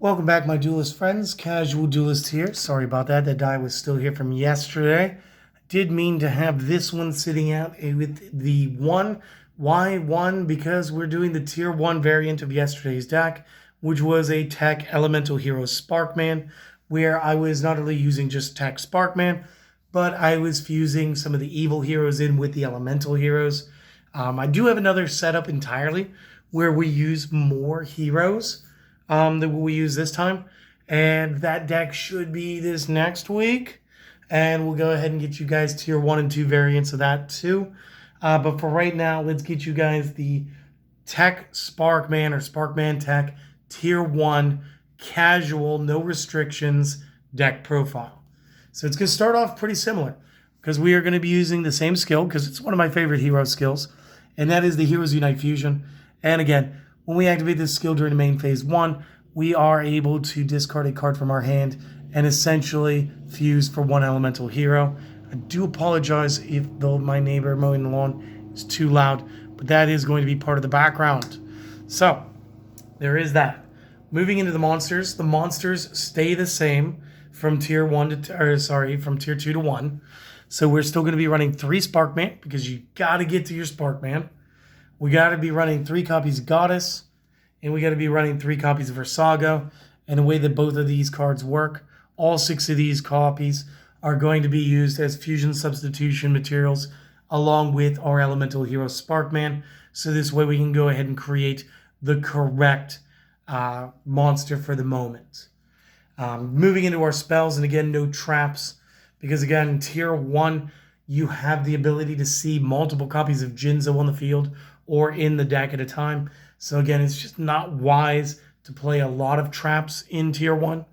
Welcome back, my duelist friends. Casual Duelist here. Sorry about that. That die was still here from yesterday. Did mean to have this one sitting out with the 1. Why 1? Because we're doing the tier 1 variant of yesterday's deck, which was a Tech Elemental Hero Sparkman, where I was not only using just Tech Sparkman, but I was fusing some of the evil heroes in with the elemental heroes. I do have another setup entirely where we use more heroes that we use this time. And that deck should be this next week. And we'll go ahead and get you guys tier 1 and 2 variants of that too. But for right now, let's get you guys the Tech Sparkman or Sparkman Tech tier 1 casual, no restrictions deck profile. So it's going to start off pretty similar because we are going to be using the same skill because it's one of my favorite hero skills. And that is the Heroes Unite Fusion. And again, when we activate this skill during the main phase 1, we are able to discard a card from our hand and essentially fuse for one elemental hero. I do apologize if my neighbor mowing the lawn is too loud, but that is going to be part of the background. So, there is that. Moving into the monsters stay the same from tier 1 to, from tier 2 to 1. So we're still going to be running 3 Sparkman because you got to get to your Sparkman. We got to be running 3 copies of Goddess, and we got to be running 3 copies of Versago. And the way that both of these cards work, all 6 of these copies are going to be used as fusion substitution materials along with our elemental hero Sparkman. So this way we can go ahead and create the correct monster for the moment. Moving into our spells, and again, no traps, because again, in tier 1, you have the ability to see multiple copies of Jinzo on the field or in the deck at a time. So again, it's just not wise to play a lot of traps in tier 1.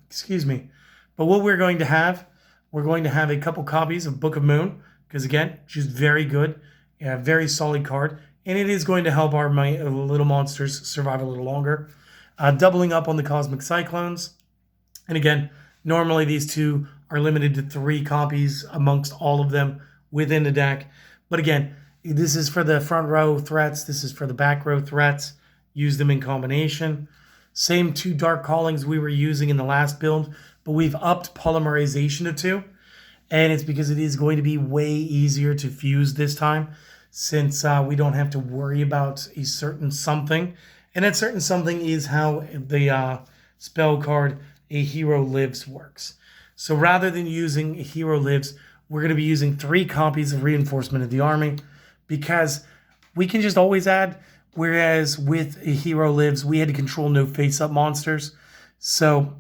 Excuse me. But what we're going to have a couple copies of Book of Moon, because again, she's very good, very solid card, and it is going to help our little monsters survive a little longer. Doubling up on the Cosmic Cyclones. And again, normally these two are limited to 3 copies amongst all of them within the deck. But again, this is for the front row threats. This is for the back row threats. Use them in combination. Same 2 Dark Callings we were using in the last build, but we've upped polymerization to 2. And it's because it is going to be way easier to fuse this time since we don't have to worry about a certain something. And that certain something is how the spell card A Hero Lives works. So rather than using A Hero Lives, we're going to be using 3 copies of Reinforcement of the Army, because we can just always add, whereas with A Hero Lives, we had to control no face-up monsters. So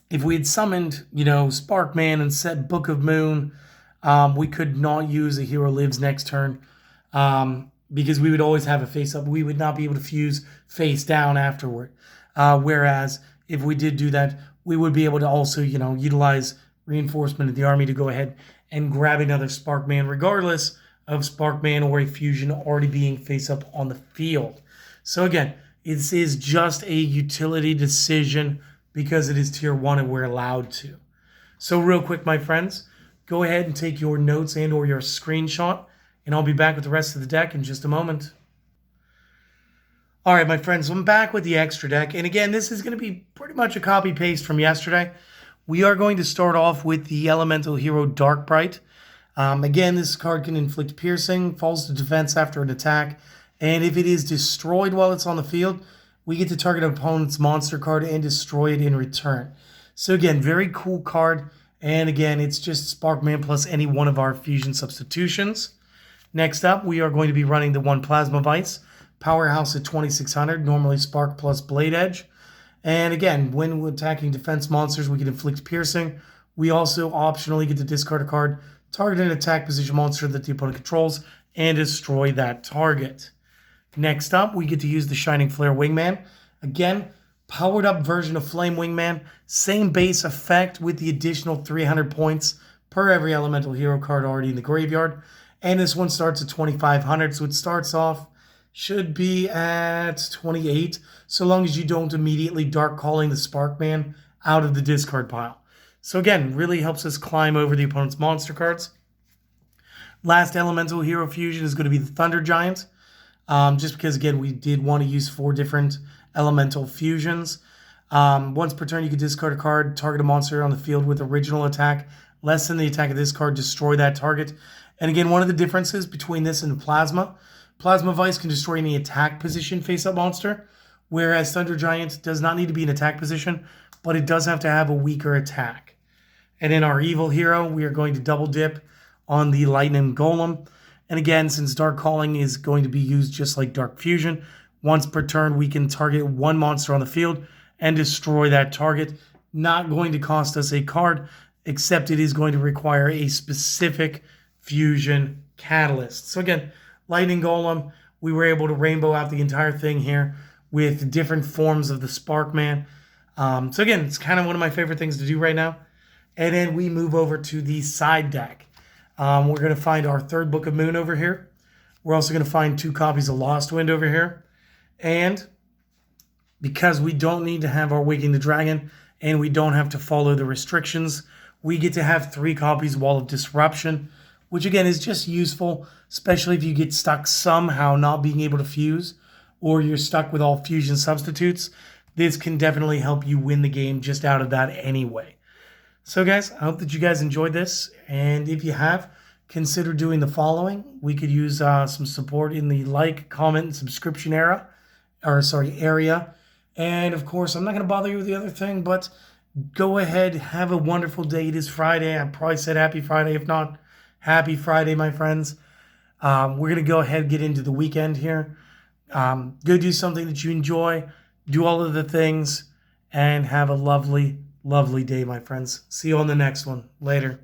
if we had summoned, Sparkman and set Book of Moon, we could not use A Hero Lives next turn because we would always have a face-up. We would not be able to fuse face down afterward. Whereas if we did do that, we would be able to also, utilize Reinforcement of the Army to go ahead and grab another Sparkman, regardless of Sparkman or a fusion already being face up on the field. So again, this is just a utility decision because it is tier 1 and we're allowed to. So real quick, my friends, go ahead and take your notes and or your screenshot, and I'll be back with the rest of the deck in just a moment. All right, my friends, I'm back with the extra deck. And again, this is going to be pretty much a copy paste from yesterday. We are going to start off with the elemental hero Darkbright. Again, this card can inflict piercing, falls to defense after an attack, and if it is destroyed while it's on the field, we get to target an opponent's monster card and destroy it in return. So again, very cool card, and again, it's just Sparkman plus any one of our fusion substitutions. Next up, we are going to be running the 1 Plasma Vice, Powerhouse at 2600, normally Spark plus Blade Edge. And again, when attacking defense monsters, we can inflict piercing. We also optionally get to discard a card, target an attack position monster that the opponent controls, and destroy that target. Next up, we get to use the Shining Flare Wingman. Again, powered up version of Flame Wingman. Same base effect with the additional 300 points per every elemental hero card already in the graveyard. And this one starts at 2500, so it starts off, should be at 28, so long as you don't immediately Dark Calling the Sparkman out of the discard pile. So again, really helps us climb over the opponent's monster cards. Last elemental hero fusion is going to be the Thunder Giant. Just because, again, we did want to use 4 different elemental fusions. Once per turn, you can discard a card, target a monster on the field with original attack less than the attack of this card, destroy that target. And again, one of the differences between this and Plasma, Plasma Vice can destroy any attack position face-up monster, whereas Thunder Giant does not need to be in attack position, but it does have to have a weaker attack. And in our evil hero, we are going to double dip on the Lightning Golem. And again, since Dark Calling is going to be used just like Dark Fusion, once per turn, we can target one monster on the field and destroy that target. Not going to cost us a card, except it is going to require a specific fusion catalyst. So again, Lightning Golem, we were able to rainbow out the entire thing here with different forms of the Sparkman. So again, it's kind of one of my favorite things to do right now. And then we move over to the side deck. We're going to find our third Book of Moon over here. We're also going to find 2 copies of Lost Wind over here. And because we don't need to have our Waking the Dragon and we don't have to follow the restrictions, we get to have 3 copies Wall of Disruption, which again is just useful, especially if you get stuck somehow not being able to fuse or you're stuck with all fusion substitutes. This can definitely help you win the game just out of that anyway. So guys, I hope that you guys enjoyed this, and if you have, consider doing the following. We could use some support in the like, comment, and subscription area. And of course, I'm not going to bother you with the other thing, but go ahead, have a wonderful day. It is Friday. I probably said happy Friday. If not, happy Friday, my friends. We're going to go ahead and get into the weekend here. Go do something that you enjoy. Do all of the things and have a lovely, lovely day, my friends. See you on the next one. Later.